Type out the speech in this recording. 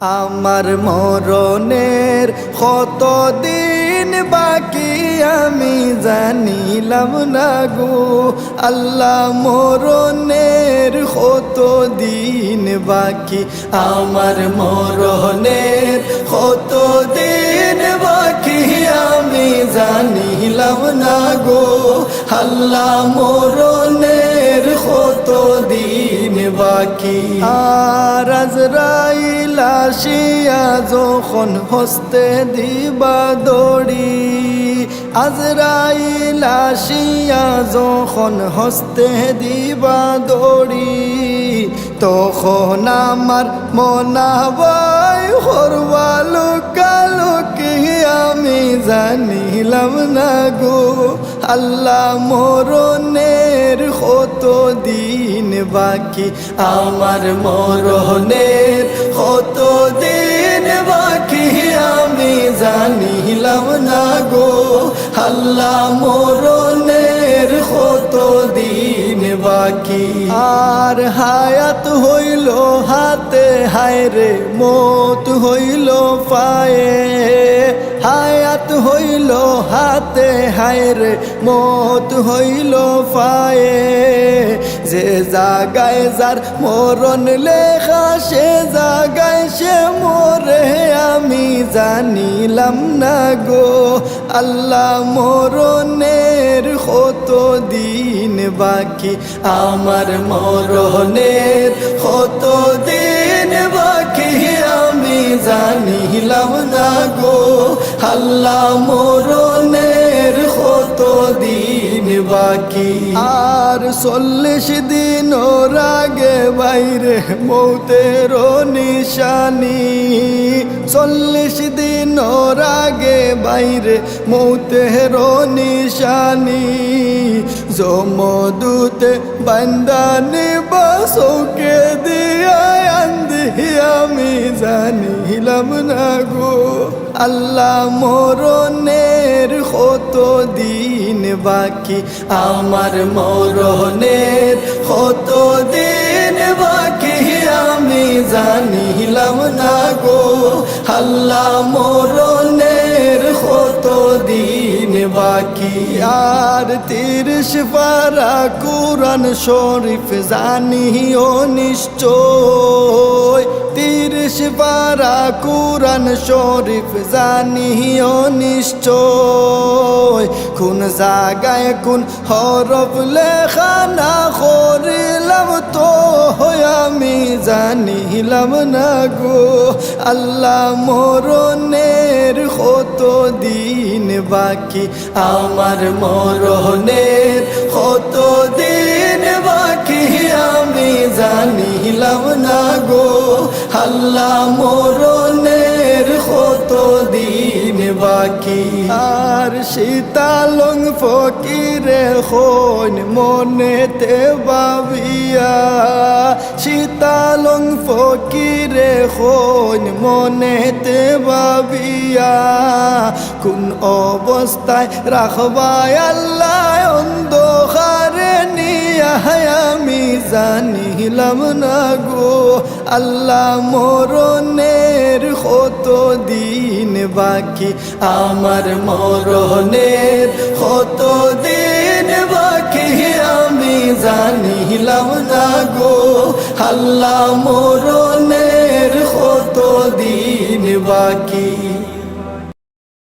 আমার মরণের কতদিন বাকি আমি জানিলাম না গো আল্লাহ, মরণের কতদিন বাকি আমার মরণের কতদিন বাকি আমি জানিলাম না গো আল্লাহ, মরণের কতদিন বাকি। আর আজরাইল আসিয়া যখন হস্তে দিবা দড়ি, আজরাইল আসিয়া যখন হস্তে দিবা দড়ি, তখন আমার মনাবাই হরবালো কালো কি আমি জানিলাম না গো আল্লাহ, মরণের কতদিন বাকি আমার মরণের কতদিন বাকি আমি জানিলাম না গো আল্লাহ, মরণের কতদিন বাকি। আর হায়াত হইল হাতে হায় রে মত হইল পায়ে, হায়াত হইল হাতে হায় রে মত হইল পায়ে, যে জাগায় যার মরণ লেখা সে জাগায় সে মরে আমি জানিলাম না গো আল্লাহ, মরণের কতদিন বাকি আমার মরণের কতদিন বাকি আমি জানিলাম না গো আল্লাহ, মরণের কতদিন বাকি। আর 40 দিন আগে বাইরে মৌতের নিশানি, 40 দিন আগে বাইরে মৌতের নিশানি, জমদূতে বান্দানি বাসকে দিয়া আন্ধি আমি জানিলাম না গো আল্লাহ, মরণের কতদিন বাকি আমার মরণের কতদিন বাকি আমি জানিলাম না গো আল্লাহ, মরণের কতদিন বাকি। আর 30 পারা কুরআন শরীফ জানিও নিশ্চয়, 30 পারা কুরআন শরীফ জানিও নিশ্চয়, কোন জায়গায় কোন হরফ লেখা না করিলাম তো আমি জানিলাম না গো আল্লাহ, মরণের কতদিন বাকি আমার মরণের কতদিন বাকি আমি জানিলাম না গো আল্লাহ, মরণের কতদিন বাকি। আর শীতালং ফকিরে হন মনেতে ভাবিয়া, শীতালং ফকিরে হন মনেতে ভাবিয়া, কোন অবস্থায় রাখবাই আল্লাহ অন্ধকারে নিয়া আমি জানিলাম না গো আল্লাহ, মরণের কতদিন বাকি আমার মরণের কতদিন বাকি আমি জানিলাম না গো আল্লাহ, মরণের কতদিন বাকি।